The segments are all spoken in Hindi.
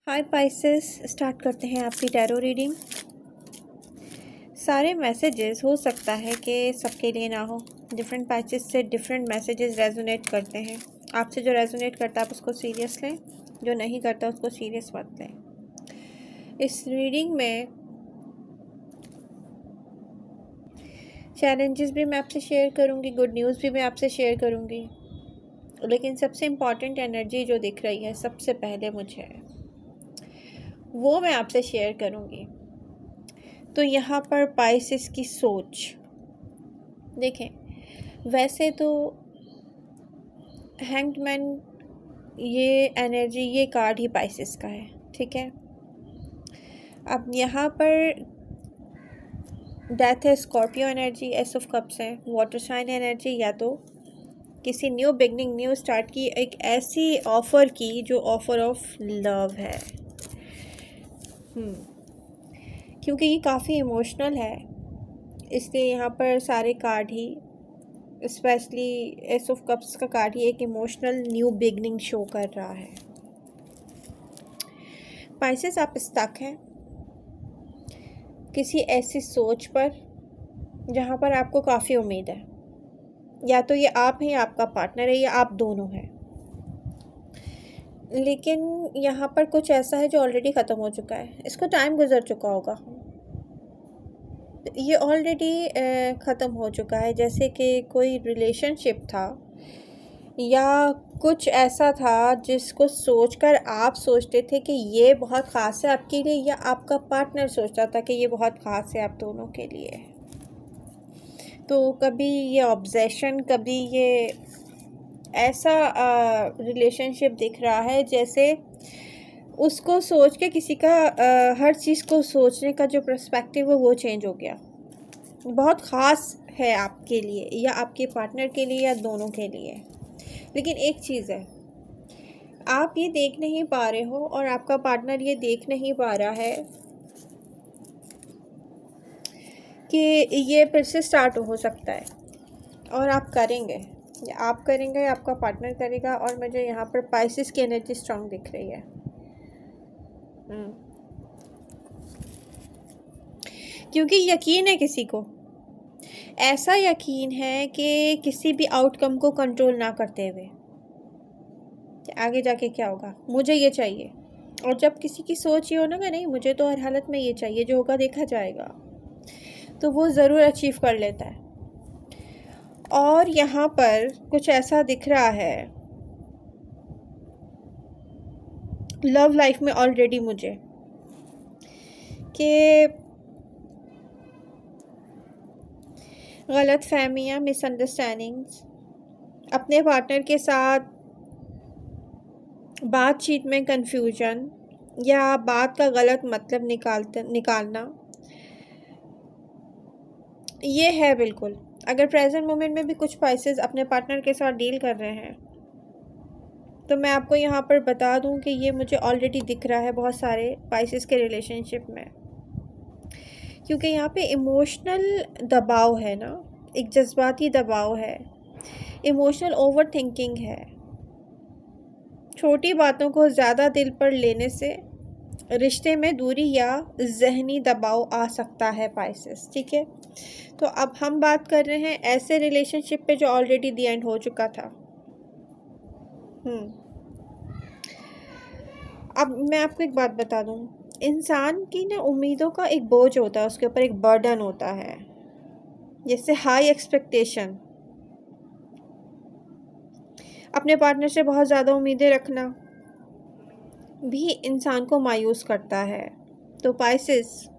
हाय पाइसेस, स्टार्ट करते हैं आपकी टैरो रीडिंग। सारे मैसेजेस हो सकता है कि सबके लिए ना हो। डिफरेंट पाइसेस से डिफरेंट मैसेजेस रेजोनेट करते हैं। आपसे जो रेजोनेट करता है आप उसको सीरियस लें, जो नहीं करता उसको सीरियस मत लें। इस रीडिंग में चैलेंजेस भी मैं आपसे शेयर करूंगी, गुड न्यूज़ भी मैं आपसे शेयर करूंगी, लेकिन सबसे इम्पॉर्टेंट एनर्जी जो दिख रही है सबसे पहले मुझे, वो मैं आपसे शेयर करूंगी। तो यहाँ पर पाइसेस की सोच देखें, वैसे तो हैंग्ड मैन ये एनर्जी, ये कार्ड ही पाइसेस का है, ठीक है। अब यहाँ पर डेथ है, Scorpio energy, S of cups है, वाटर साइन एनर्जी, या तो किसी न्यू बिगनिंग, न्यू स्टार्ट की एक ऐसी ऑफ़र की जो ऑफ़र ऑफ लव है। क्योंकि ये काफ़ी इमोशनल है, इसलिए यहाँ पर सारे card he, specially S of cups का कार्ड ही एक इमोशनल न्यू बिगनिंग शो कर रहा है। पाइसेस, आप स्टक हैं किसी ऐसी सोच पर जहाँ पर आपको काफ़ी उम्मीद है, या तो ये आप हैं या आपका पार्टनर है या आप दोनों हैं, लेकिन यहाँ पर कुछ ऐसा है जो ऑलरेडी ख़त्म हो चुका है। इसको टाइम गुजर चुका होगा, ये ऑलरेडी ख़त्म हो चुका है। जैसे कि कोई रिलेशनशिप था या कुछ ऐसा था जिसको सोचकर आप सोचते थे कि ये बहुत ख़ास है आपके लिए, या आपका पार्टनर सोचता था कि ये बहुत ख़ास है आप दोनों के लिए। तो कभी ये ऑब्सेशन, कभी ये ऐसा रिलेशनशिप दिख रहा है जैसे उसको सोच के किसी का हर चीज़ को सोचने का जो पर्सपेक्टिव है वो चेंज हो गया। बहुत ख़ास है आपके लिए या आपके पार्टनर के लिए या दोनों के लिए। लेकिन एक चीज़ है, आप ये देख नहीं पा रहे हो और आपका पार्टनर ये देख नहीं पा रहा है कि ये फिर से स्टार्ट हो सकता है, और आप करेंगे, या आप करेंगे या आपका पार्टनर करेगा। और मुझे यहाँ पर पाइसेस की एनर्जी स्ट्रांग दिख रही है। क्योंकि यकीन है किसी को, ऐसा यकीन है कि किसी भी आउटकम को कंट्रोल ना करते हुए आगे जाके क्या होगा, मुझे ये चाहिए। और जब किसी की सोच ये हो ना कि नहीं, मुझे तो हर हालत में ये चाहिए, जो होगा देखा जाएगा, तो वो ज़रूर अचीव कर लेता है। और यहाँ पर कुछ ऐसा दिख रहा है लव लाइफ में ऑलरेडी मुझे कि गलत फहमियाँ, मिसअंडरस्टैंडिंग्स, अपने पार्टनर के साथ बातचीत में कंफ्यूजन या बात का गलत मतलब निकालना, ये है बिल्कुल। अगर प्रेजेंट मोमेंट में भी कुछ पाइसेस अपने पार्टनर के साथ डील कर रहे हैं, तो मैं आपको यहाँ पर बता दूँ कि ये मुझे ऑलरेडी दिख रहा है बहुत सारे पाइसेस के रिलेशनशिप में। क्योंकि यहाँ पे इमोशनल दबाव है ना, एक जज्बाती दबाव है, इमोशनल ओवर थिंकिंग है। छोटी बातों को ज़्यादा दिल पर लेने से रिश्ते में दूरी या जहनी दबाव आ सकता है पाइसेस, ठीक है। तो अब हम बात कर रहे हैं ऐसे रिलेशनशिप पे जो ऑलरेडी दी एंड हो चुका था। अब मैं आपको एक बात बता दूं, इंसान की ना उम्मीदों का एक बोझ होता है, उसके ऊपर एक बर्डन होता है, जैसे हाई एक्सपेक्टेशन। अपने पार्टनर से बहुत ज़्यादा उम्मीदें रखना भी इंसान को मायूस करता है। तो पाइसेस,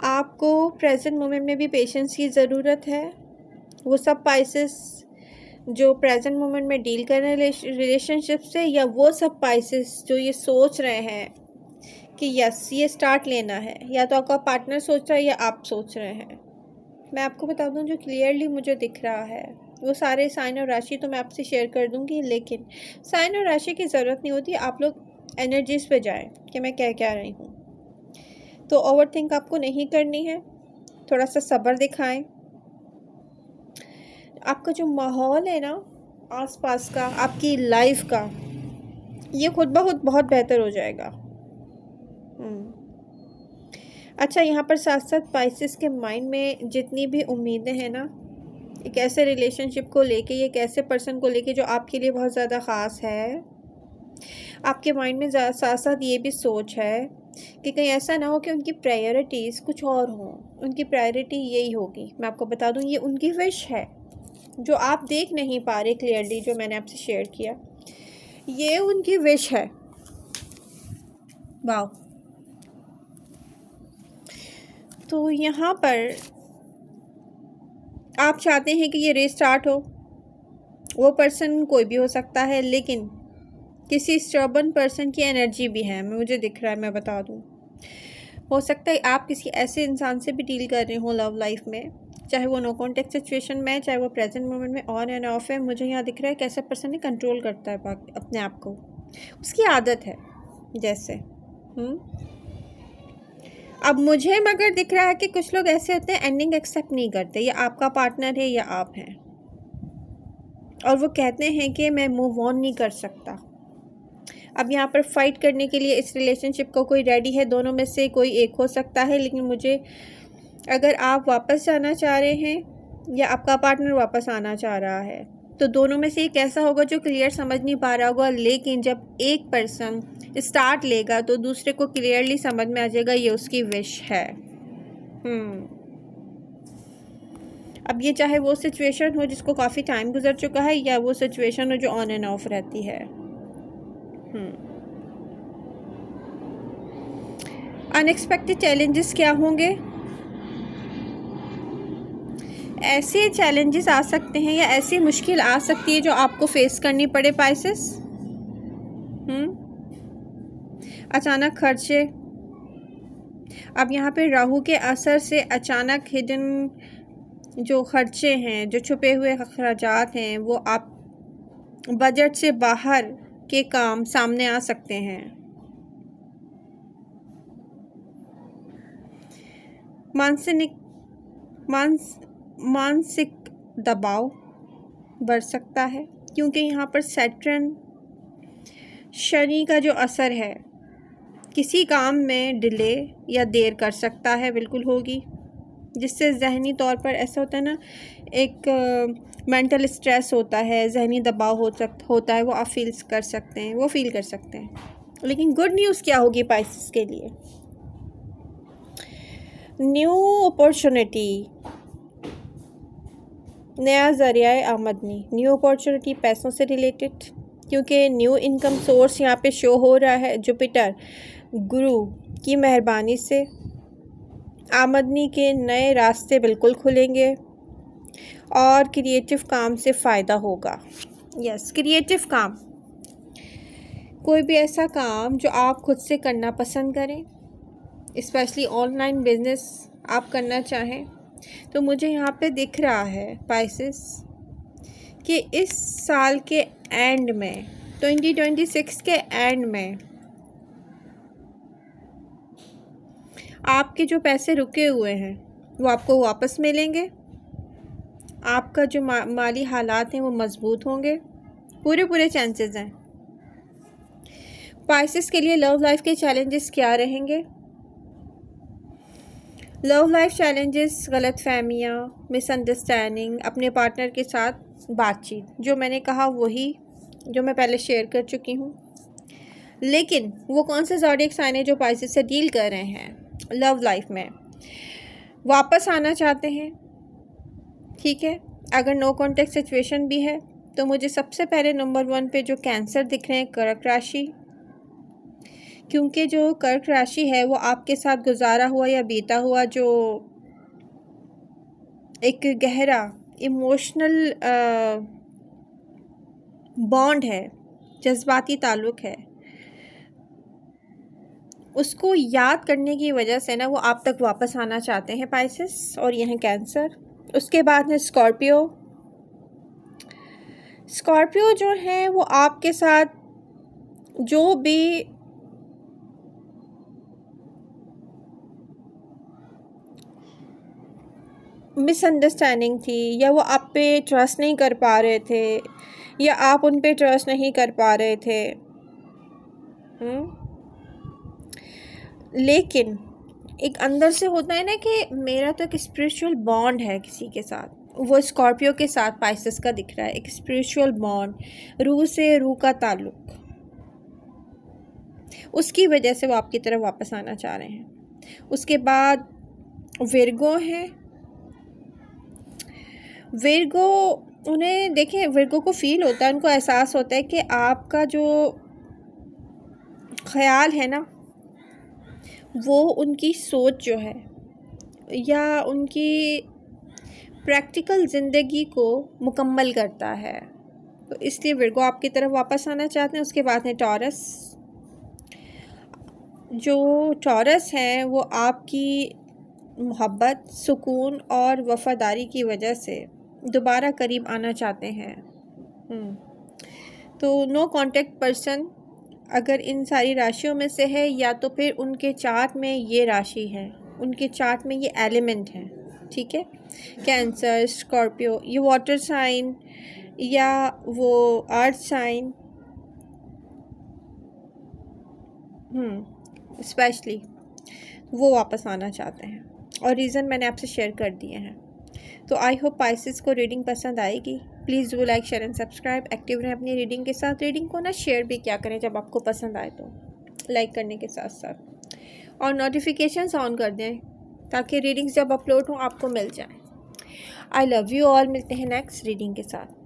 आपको प्रेजेंट मोमेंट में भी पेशेंस की ज़रूरत है। वो सब पाइसेस जो प्रेजेंट मोमेंट में डील कर रहे हैं रिलेशनशिप से, या वो सब पाइसेस जो ये सोच रहे हैं कि यस ये स्टार्ट लेना है, या तो आपका पार्टनर सोच रहा है या आप सोच रहे हैं। मैं आपको बता दूं जो क्लियरली मुझे दिख रहा है, वो सारे साइन और राशि तो मैं आपसे शेयर कर दूंगी, लेकिन साइन और राशि की ज़रूरत नहीं होती। आप लोग एनर्जीज पे जाएं कि मैं कह क्या रही हूँ। तो ओवर थिंक आपको नहीं करनी है, थोड़ा सा सब्र दिखाएं। आपका जो माहौल है ना आसपास का, आपकी लाइफ का, ये खुद ब खुद बहुत बेहतर हो जाएगा। अच्छा, यहाँ पर साथ साथ स्पाइसेस के माइंड में जितनी भी उम्मीदें हैं ना, एक ऐसे रिलेशनशिप को लेके, एक ऐसे पर्सन को लेके जो आपके लिए बहुत ज़्यादा ख़ास है, आपके माइंड में साथ साथ ये भी सोच है कि कहीं ऐसा ना हो कि उनकी प्रायोरिटीज़ कुछ और हों। उनकी प्रायोरिटी यही होगी। मैं आपको बता दूँ, ये उनकी विश है जो आप देख नहीं पा रहे क्लियरली, जो मैंने आपसे शेयर किया, ये उनकी विश है। वाह। तो यहाँ पर आप चाहते हैं कि ये रीस्टार्ट हो। वो पर्सन कोई भी हो सकता है, लेकिन किसी स्टबर्न पर्सन की एनर्जी भी है, मुझे दिख रहा है, मैं बता दूं। हो सकता है आप किसी ऐसे इंसान से भी डील कर रहे हो लव लाइफ में, चाहे वो नो कॉन्टेक्ट सिचुएशन में है, चाहे वो प्रेजेंट मोमेंट में ऑन एंड ऑफ है। मुझे यहाँ दिख रहा है कि ऐसा पर्सन ही कंट्रोल करता है अपने आप को, उसकी आदत है जैसे। अब मुझे मगर दिख रहा है कि कुछ लोग ऐसे होते हैं एंडिंग एक्सेप्ट नहीं करते, या आपका पार्टनर है या आप हैं, और वो कहते हैं कि मैं मूव ऑन नहीं कर सकता। अब यहाँ पर फाइट करने के लिए इस रिलेशनशिप को कोई रेडी है, दोनों में से कोई एक हो सकता है। लेकिन मुझे, अगर आप वापस जाना चाह रहे हैं या आपका पार्टनर वापस आना चाह रहा है, तो दोनों में से एक ऐसा होगा जो क्लियर समझ नहीं पा रहा होगा। लेकिन जब एक पर्सन स्टार्ट लेगा तो दूसरे को क्लियरली समझ में आ जाएगा ये उसकी विश है। अब ये चाहे वो सिचुएशन हो जिसको काफ़ी टाइम गुजर चुका है, या वो सिचुएशन हो जो ऑन एंड ऑफ रहती है। अनएक्सपेक्टेड चैलेंजेस क्या होंगे? ऐसे चैलेंजेस आ सकते हैं या ऐसी मुश्किल आ सकती है जो आपको फेस करनी पड़े पाइसेस। अचानक खर्चे। अब यहाँ पे राहु के असर से अचानक हिडन जो खर्चे हैं, जो छुपे हुए अखराजात हैं, वो आप बजट से बाहर के काम सामने आ सकते हैं। मानसिक दबाव बढ़ सकता है, क्योंकि यहाँ पर सैटर्न शनि का जो असर है किसी काम में डिले या देर कर सकता है, बिल्कुल होगी, जिससे जहनी तौर पर ऐसा होता है ना, एक मेंटल स्ट्रेस होता है, जहनी दबाव होता है, वो आप फील कर सकते हैं। लेकिन गुड न्यूज़ क्या होगी पाइसेस के लिए? न्यू अपॉर्चुनिटी, नया ज़रिया आमदनी। न्यू अपॉर्चुनिटी पैसों से रिलेटेड, क्योंकि न्यू इनकम सोर्स यहाँ पे शो हो रहा है। जुपिटर गुरु की मेहरबानी से आमदनी के नए रास्ते बिल्कुल खुलेंगे और क्रिएटिव काम से फ़ायदा होगा। यस, क्रिएटिव काम, कोई भी ऐसा काम जो आप खुद से करना पसंद करें, स्पेशली ऑनलाइन बिजनेस आप करना चाहें, तो मुझे यहाँ पे दिख रहा है पाइसेस कि इस साल के एंड में, 2026 के एंड में, आपके जो पैसे रुके हुए हैं वो आपको वापस मिलेंगे। आपका जो माली हालात हैं वो मजबूत होंगे, पूरे चांसेस हैं। पाइसेस के लिए लव लाइफ के चैलेंजेस क्या रहेंगे? लव लाइफ चैलेंजेस, गलतफहमियाँ, मिसअंडरस्टैंडिंग, अपने पार्टनर के साथ बातचीत, जो मैंने कहा वही जो मैं पहले शेयर कर चुकी हूँ। लेकिन वो कौन से ज़ोडिएक साइन है जो पाइसेस से डील कर रहे हैं लव लाइफ में? वापस आना चाहते हैं, ठीक है। अगर नो कॉन्टेक्ट सिचुएशन भी है तो मुझे सबसे पहले नंबर 1 पे जो कैंसर दिख रहे हैं, कर्क राशि, क्योंकि जो कर्क राशि है वो आपके साथ गुजारा हुआ या बीता हुआ जो एक गहरा इमोशनल बॉन्ड है, जज्बाती ताल्लुक़ है, उसको याद करने की वजह से ना वो आप तक वापस आना चाहते हैं पाइसेस। और यह है कैंसर। उसके बाद है स्कॉर्पियो। स्कॉर्पियो जो है वो आपके साथ जो भी मिसअंडरस्टैंडिंग थी, या वो आप पे ट्रस्ट नहीं कर पा रहे थे, या आप उन पे ट्रस्ट नहीं कर पा रहे थे, लेकिन एक अंदर से होता है ना कि मेरा तो एक स्पिरिचुअल बॉन्ड है किसी के साथ, वो स्कॉर्पियो के साथ पाइसेस का दिख रहा है, एक स्पिरिचुअल बॉन्ड, रूह से रूह का ताल्लुक, उसकी वजह से वो आपकी तरफ वापस आना चाह रहे हैं। उसके बाद विर्गो है। विर्गो, उन्हें देखें, विर्गो को फील होता है, उनको एहसास होता है कि आपका जो ख्याल है ना, वो उनकी सोच जो है या उनकी प्रैक्टिकल ज़िंदगी को मुकम्मल करता है, तो इसलिए विर्गो आपकी तरफ वापस आना चाहते हैं। उसके बाद है टॉरस। जो टॉरस हैं वो आपकी मोहब्बत, सुकून और वफ़ादारी की वजह से दोबारा करीब आना चाहते हैं। तो नो कांटेक्ट पर्सन अगर इन सारी राशियों में से है, या तो फिर उनके चार्ट में ये राशि है, उनके चार्ट में ये एलिमेंट है, ठीक है। कैंसर, स्कॉर्पियो, ये वाटर साइन या वो अर्थ साइन, स्पेशली वो वापस आना चाहते हैं, और रीज़न मैंने आपसे शेयर कर दिए हैं। तो आई होप पाइसेस को रीडिंग पसंद आएगी। Please do like, share and subscribe. Active रहें अपनी रीडिंग के साथ। रीडिंग को ना शेयर भी क्या करें जब आपको पसंद आए, तो लाइक करने के साथ साथ, और नोटिफिकेशंस ऑन कर दें ताकि रीडिंग्स जब अपलोड हों आपको मिल जाए। I love you all. मिलते हैं नेक्स्ट रीडिंग के साथ।